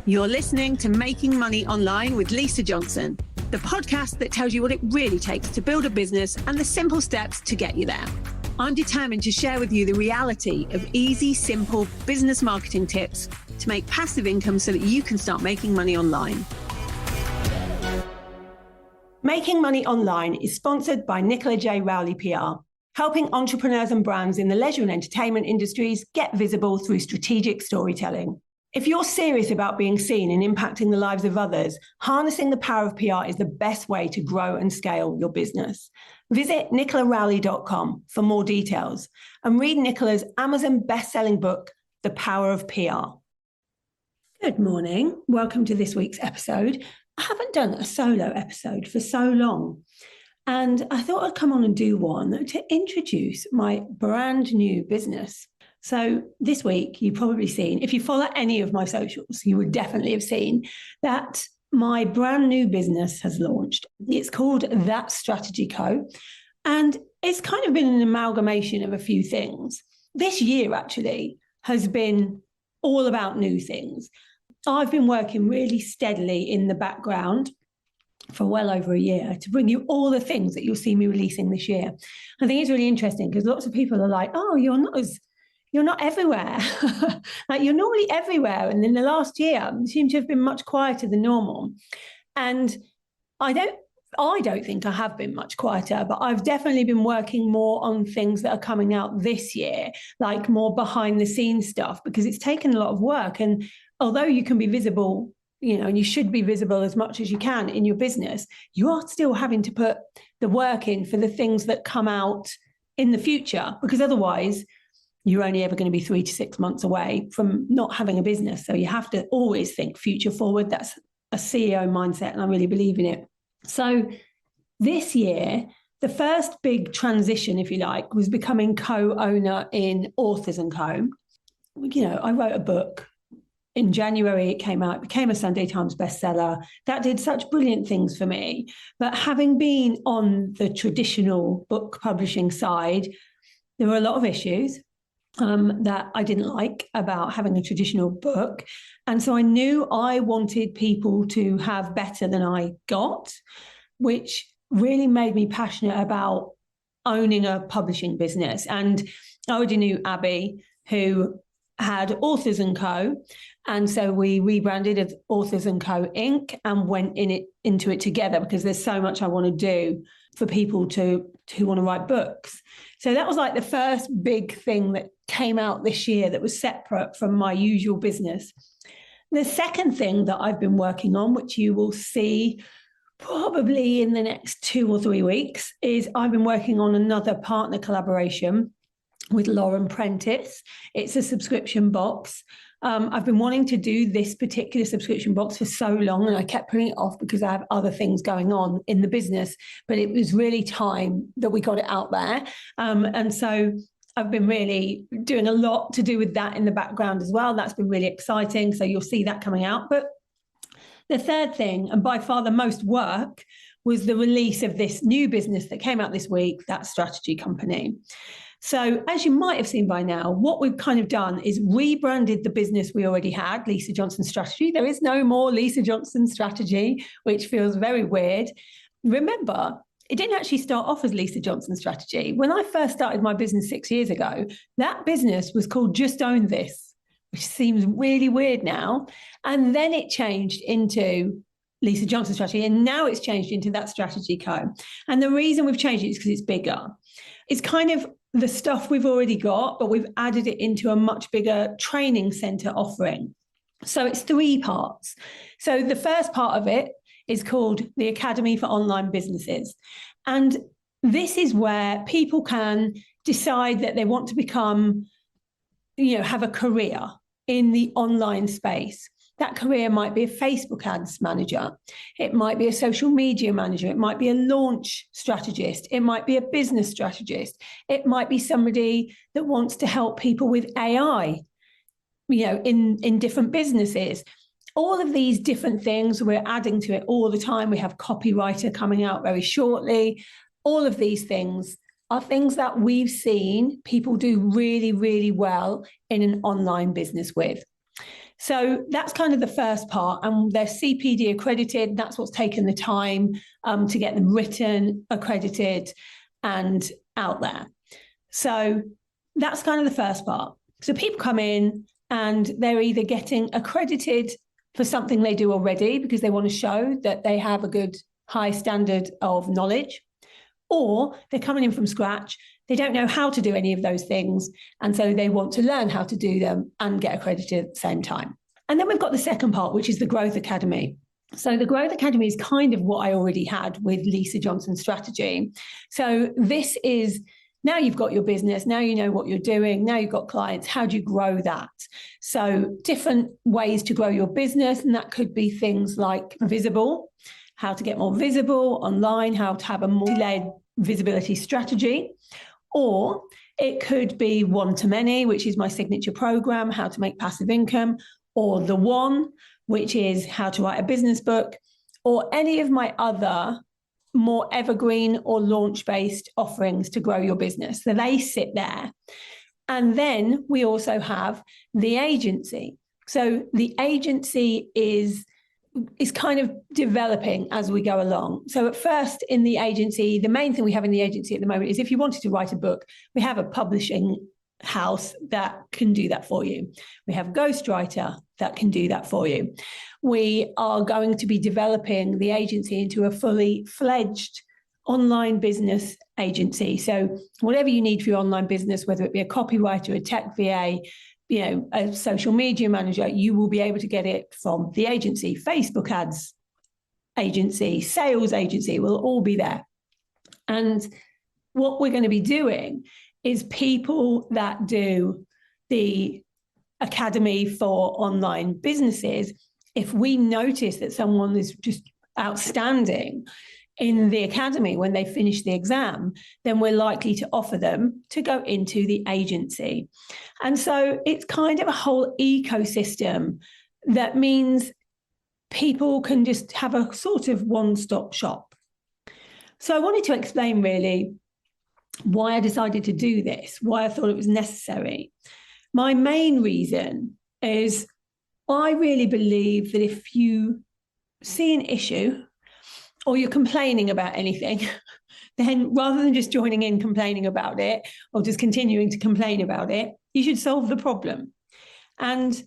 You're listening to Making Money Online with Lisa Johnson, the podcast that tells you what it really takes to build a business and the simple steps to get you there. I'm determined to share with you the reality of easy, simple business marketing tips to make passive income so that you can start making money online. Making Money Online is sponsored by Nicola J. Rowley PR, helping entrepreneurs and brands in the leisure and entertainment industries get visible through strategic storytelling. If you're serious about being seen and impacting the lives of others, harnessing the power of PR is the best way to grow and scale your business. Visit nicolaRowley.com for more details and read Nicola's Amazon best-selling book, The Power of PR. Good morning. Welcome to this week's episode. I haven't done a solo episode for so long, and I thought I'd come on and do one to introduce my brand new business. So this week, you've probably seen, if you follow any of my socials, you would definitely have seen that my brand new business has launched. It's called That Strategy Co. And it's kind of been an amalgamation of a few things. This year actually has been all about new things. I've been working really steadily in the background for well over a year to bring you all the things that you'll see me releasing this year. I think it's really interesting because lots of people are like, oh, you're not everywhere. Like you're normally everywhere. And in the last year, you seem to have been much quieter than normal. And I don't think I have been much quieter, but I've definitely been working more on things that are coming out this year, like more behind the scenes stuff, because it's taken a lot of work. And although you can be visible, and you should be visible as much as you can in your business, you are still having to put the work in for the things that come out in the future, because otherwise you're only ever going to be 3 to 6 months away from not having a business. So you have to always think future forward. That's a CEO mindset, and I really believe in it. So this year, the first big transition, if you like, was becoming co-owner in Authors & Co. I wrote a book. In January, it came out, it became a Sunday Times bestseller. That did such brilliant things for me. But having been on the traditional book publishing side, there were a lot of issues that I didn't like about having a traditional book. And so I knew I wanted people to have better than I got, which really made me passionate about owning a publishing business. And I already knew Abby, who had Authors & Co. And so we rebranded as Authors & Co. Inc. and went into it together because there's so much I want to do for people who want to write books. So that was like the first big thing that came out this year that was separate from my usual business. The second thing that I've been working on, which you will see probably in the next 2 or 3 weeks, is I've been working on another partner collaboration with Lauren Prentice. It's a subscription box. I've been wanting to do this particular subscription box for so long, and I kept putting it off because I have other things going on in the business, but it was really time that we got it out there. And so I've been really doing a lot to do with that in the background as well. That's been really exciting. So you'll see that coming out. But the third thing, and by far the most work, was the release of this new business that came out this week, That Strategy Company. So as you might have seen by now, what we've kind of done is rebranded the business we already had, Lisa Johnson Strategy. There is no more Lisa Johnson Strategy, which feels very weird. Remember, it didn't actually start off as Lisa Johnson Strategy. When I first started my business 6 years ago, that business was called Just Own This, which seems really weird now. And then it changed into Lisa Johnson Strategy, and now it's changed into That Strategy Co. And the reason we've changed it is because it's bigger. It's kind of the stuff we've already got, but we've added it into a much bigger training center offering. So it's 3 parts. So the first part of it is called the Academy for Online Businesses. And this is where people can decide that they want to become, have a career in the online space. That career might be a Facebook ads manager. It might be a social media manager. It might be a launch strategist. It might be a business strategist. It might be somebody that wants to help people with AI, in different businesses. All of these different things, we're adding to it all the time. We have copywriter coming out very shortly. All of these things are things that we've seen people do really, really well in an online business with. So that's kind of the first part, and they're CPD accredited. That's what's taken the time to get them written, accredited, and out there. So that's kind of the first part. So people come in and they're either getting accredited for something they do already because they want to show that they have a good high standard of knowledge, or they're coming in from scratch. They don't know how to do any of those things, and so they want to learn how to do them and get accredited at the same time. And then we've got the second part, which is the Growth Academy. So the Growth Academy is kind of what I already had with Lisa Johnson's strategy. So this is, now you've got your business, now you know what you're doing, now you've got clients, how do you grow that? So different ways to grow your business, and that could be things like visible, how to get more visible online, how to have a multi-layered visibility strategy. Or it could be one-to-many, which is my signature program, how to make passive income, or the one, which is how to write a business book, or any of my other more evergreen or launch-based offerings to grow your business. So they sit there. And then we also have the agency. So the agency is kind of developing as we go along. So at first in the agency, the main thing we have in the agency at the moment is if you wanted to write a book, we have a publishing house that can do that for you. We have a ghostwriter that can do that for you. We are going to be developing the agency into a fully fledged online business agency. So whatever you need for your online business, whether it be a copywriter, a tech VA, a social media manager, you will be able to get it from the agency. Facebook ads agency, sales agency will all be there. And what we're going to be doing is people that do the academy for online businesses, if we notice that someone is just outstanding in the academy when they finish the exam, then we're likely to offer them to go into the agency. And so it's kind of a whole ecosystem that means people can just have a sort of one-stop shop. So I wanted to explain really why I decided to do this, why I thought it was necessary. My main reason is I really believe that if you see an issue or you're complaining about anything, then rather than just joining in complaining about it or just continuing to complain about it, you should solve the problem. And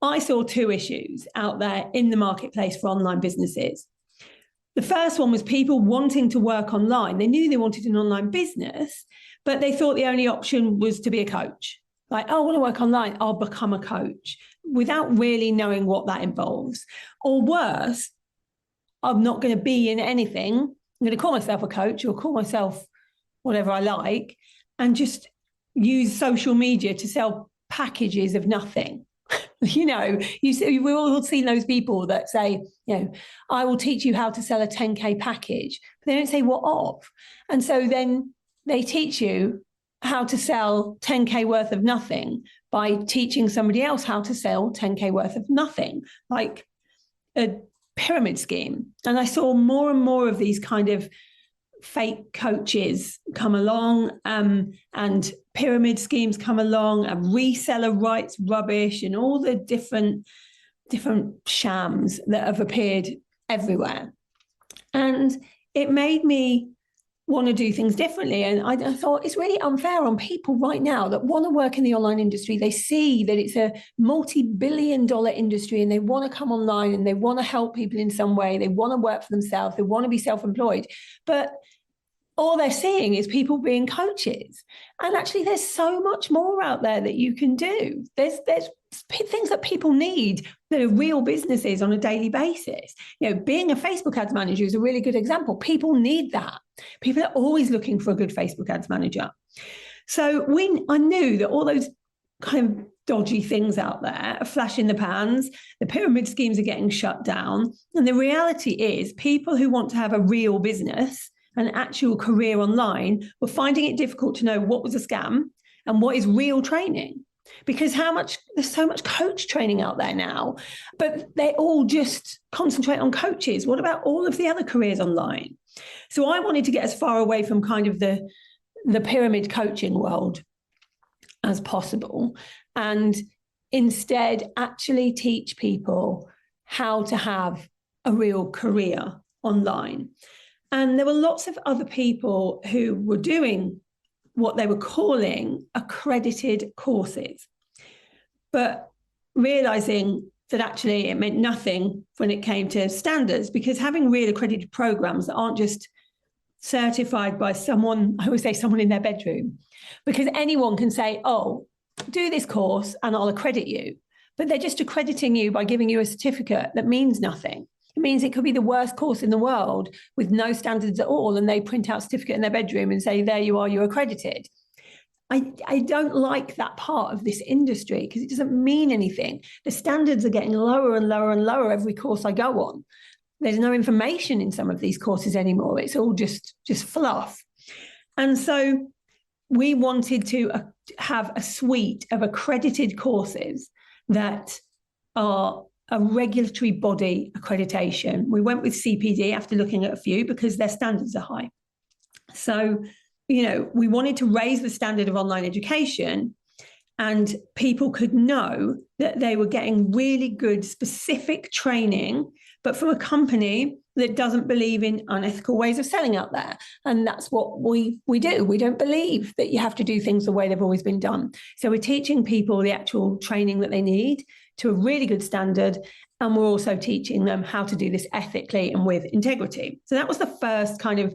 I saw two issues out there in the marketplace for online businesses. The first one was people wanting to work online. They knew they wanted an online business, but they thought the only option was to be a coach. Like, oh, I want to work online, I'll become a coach, without really knowing what that involves. Or worse, I'm not going to be in anything. I'm going to call myself a coach or call myself whatever I like and just use social media to sell packages of nothing. We've all seen those people that say, I will teach you how to sell a 10K package, but they don't say what of. And so then they teach you how to sell 10K worth of nothing by teaching somebody else how to sell 10K worth of nothing, like a pyramid scheme. And I saw more and more of these kind of fake coaches come along and pyramid schemes come along and reseller rights rubbish and all the different shams that have appeared everywhere. And it made me want to do things differently. And I thought it's really unfair on people right now that want to work in the online industry. They see that it's a multi-billion-dollar industry and they want to come online and they want to help people in some way. They want to work for themselves. They want to be self-employed. But all they're seeing is people being coaches. And actually, there's so much more out there that you can do. There's things that people need that are real businesses on a daily basis. Being a Facebook ads manager is a really good example. People need that. People are always looking for a good Facebook ads manager. So I knew that all those kind of dodgy things out there are flash in the pans. The pyramid schemes are getting shut down. And the reality is people who want to have a real business, an actual career online, were finding it difficult to know what was a scam and what is real training. Because there's so much coach training out there now, but they all just concentrate on coaches. What about all of the other careers online? So I wanted to get as far away from kind of the pyramid coaching world as possible. And instead actually teach people how to have a real career online. And there were lots of other people who were doing what they were calling accredited courses, but realizing that actually it meant nothing when it came to standards, because having real accredited programs that aren't just certified by someone, I always say someone in their bedroom, because anyone can say, oh, do this course and I'll accredit you. But they're just accrediting you by giving you a certificate that means nothing. It means it could be the worst course in the world with no standards at all, and they print out a certificate in their bedroom and say, there you are, you're accredited. I don't like that part of this industry because it doesn't mean anything. The standards are getting lower and lower and lower every course I go on. There's no information in some of these courses anymore. It's all just fluff. And so we wanted to have a suite of accredited courses that are a regulatory body accreditation. We went with CPD after looking at a few because their standards are high. So, we wanted to raise the standard of online education, and people could know that they were getting really good specific training, but from a company that doesn't believe in unethical ways of selling out there. And that's what we do. We don't believe that you have to do things the way they've always been done. So we're teaching people the actual training that they need to a really good standard. And we're also teaching them how to do this ethically and with integrity. So that was the first kind of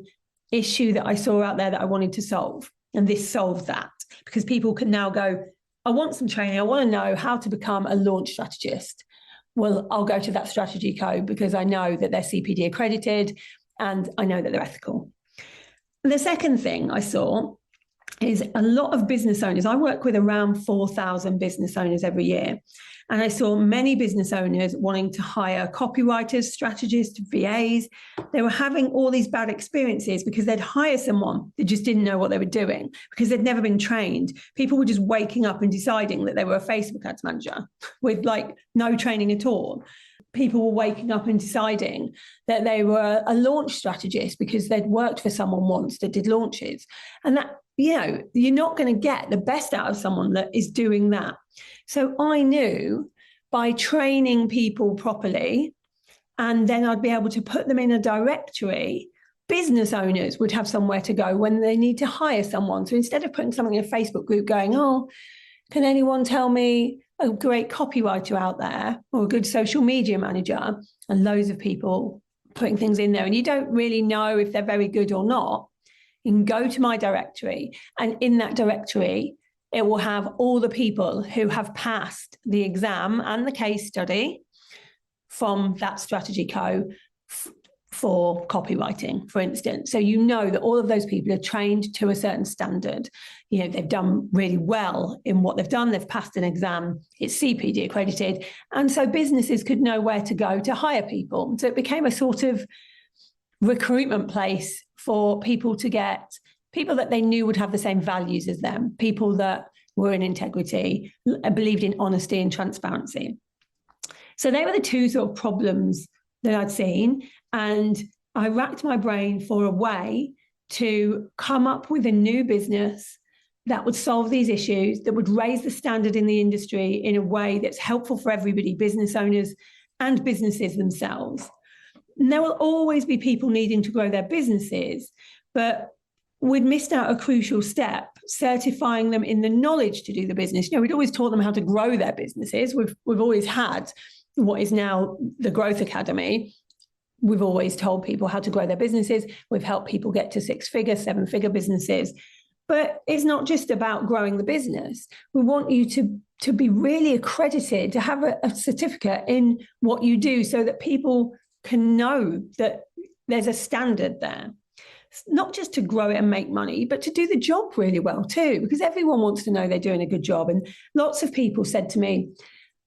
issue that I saw out there that I wanted to solve. And this solved that, because people can now go, I want some training. I want to know how to become a launch strategist. Well, I'll go to that strategy code because I know that they're CPD accredited and I know that they're ethical. The second thing I saw is a lot of business owners. I work with around 4,000 business owners every year. And I saw many business owners wanting to hire copywriters, strategists, VAs. They were having all these bad experiences because they'd hire someone that just didn't know what they were doing because they'd never been trained. People were just waking up and deciding that they were a Facebook ads manager with no training at all. People were waking up and deciding that they were a launch strategist because they'd worked for someone once that did launches. And that, you're not going to get the best out of someone that is doing that. So I knew by training people properly, and then I'd be able to put them in a directory, business owners would have somewhere to go when they need to hire someone. So instead of putting something in a Facebook group going, oh, can anyone tell me a great copywriter out there or a good social media manager, and loads of people putting things in there and you don't really know if they're very good or not, you can go to my directory, and in that directory, it will have all the people who have passed the exam and the case study from that strategy code for copywriting, for instance. So you know that all of those people are trained to a certain standard. They've done really well in what they've done. They've passed an exam. It's CPD accredited. And so businesses could know where to go to hire people. So it became a sort of recruitment place for people to get people that they knew would have the same values as them, people that were in integrity, believed in honesty and transparency. So they were the two sort of problems that I'd seen. And I racked my brain for a way to come up with a new business that would solve these issues, that would raise the standard in the industry in a way that's helpful for everybody, business owners and businesses themselves. And there will always be people needing to grow their businesses, but we'd missed out a crucial step, certifying them in the knowledge to do the business. We'd always taught them how to grow their businesses. We've always had what is now the Growth Academy. We've always told people how to grow their businesses. We've helped people get to 6-figure, 7-figure businesses. But it's not just about growing the business. We want you to be really accredited, to have a certificate in what you do so that people can know that there's a standard there. Not just to grow it and make money, but to do the job really well too, because everyone wants to know they're doing a good job. And lots of people said to me,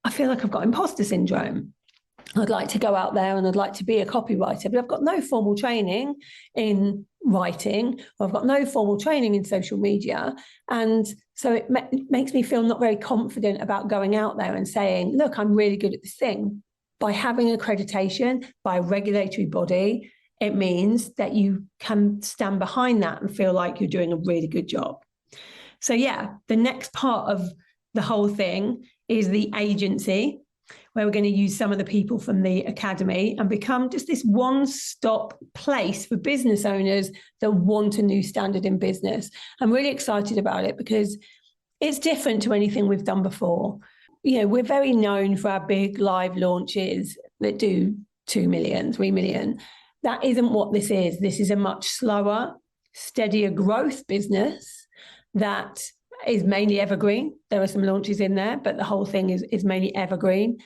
I feel like I've got imposter syndrome. I'd like to go out there and I'd like to be a copywriter, but I've got no formal training in writing, or I've got no formal training in social media. And so it makes me feel not very confident about going out there and saying, look, I'm really good at this thing. By having accreditation by a regulatory body, it means that you can stand behind that and feel like you're doing a really good job. So yeah, the next part of the whole thing is the agency, where we're going to use some of the people from the academy and become just this one-stop place for business owners that want a new standard in business. I'm really excited about it because it's different to anything we've done before. You know, we're very known for our big live launches that do 2 million, 3 million. That isn't what this is. This is a much slower, steadier growth business that is mainly evergreen. There are some launches in there, but the whole thing is mainly evergreen.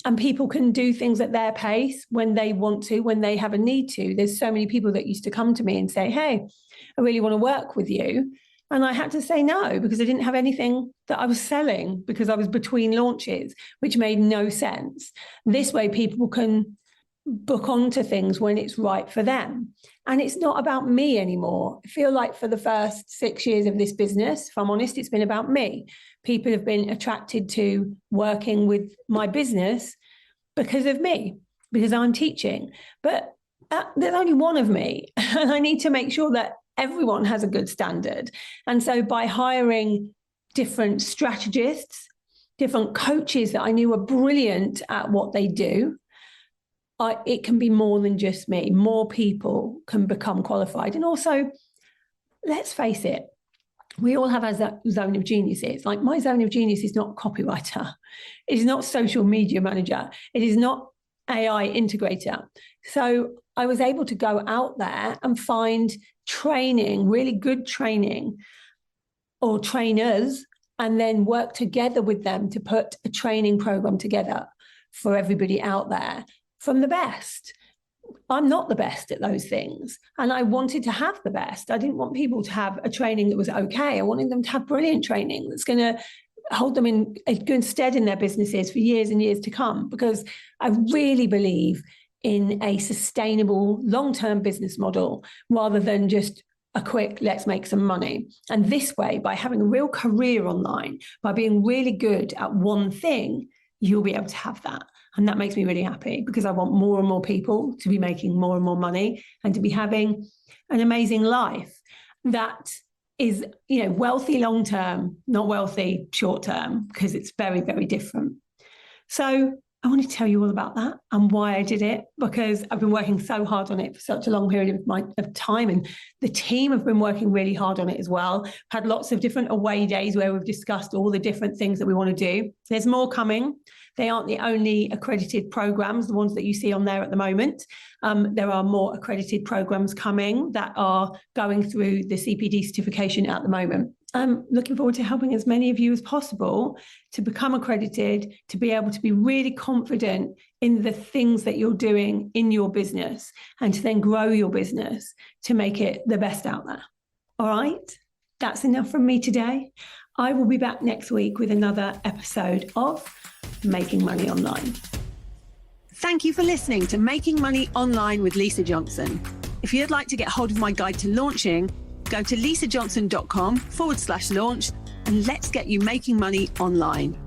And people can do things at their pace when they want to, when they have a need to. There's so many people that used to come to me and say, hey, I really want to work with you. And I had to say no, because I didn't have anything that I was selling, because I was between launches, which made no sense. This way, people can book onto things when it's right for them. And it's not about me anymore. I feel like for the first 6 years of this business, if I'm honest, it's been about me. People have been attracted to working with my business because of me, because I'm teaching. But there's only one of me, and I need to make sure that everyone has a good standard. And so by hiring different strategists, different coaches that I knew were brilliant at what they do, it can be more than just me. More people can become qualified. And also, let's face it, we all have a zone of genius. It's like my zone of genius is not copywriter. It is not social media manager. It is not AI integrator. So I was able to go out there and find training, really good training or trainers, and then work together with them to put a training program together for everybody out there from the best. I'm not the best at those things. And I wanted to have the best. I didn't want people to have a training that was okay. I wanted them to have brilliant training that's going to hold them in a good stead in their businesses for years and years to come, because I really believe in a sustainable long-term business model rather than just a quick, let's make some money. And this way, by having a real career online, by being really good at one thing, you'll be able to have that. And that makes me really happy, because I want more and more people to be making more and more money and to be having an amazing life that is, you know, wealthy long-term, not wealthy short-term, because it's very, very different. So I want to tell you all about that and why I did it, because I've been working so hard on it for such a long period of time. And the team have been working really hard on it as well. Had lots of different away days where we've discussed all the different things that we want to do. There's more coming. They aren't the only accredited programs, the ones that you see on there at the moment. There are more accredited programs coming that are going through the CPD certification at the moment. I'm looking forward to helping as many of you as possible to become accredited, to be able to be really confident in the things that you're doing in your business, and to then grow your business to make it the best out there. All right, that's enough from me today. I will be back next week with another episode of Making Money Online. Thank you for listening to Making Money Online with Lisa Johnson. If you'd like to get hold of my guide to launching, go to lisajohnson.com/launch and let's get you making money online.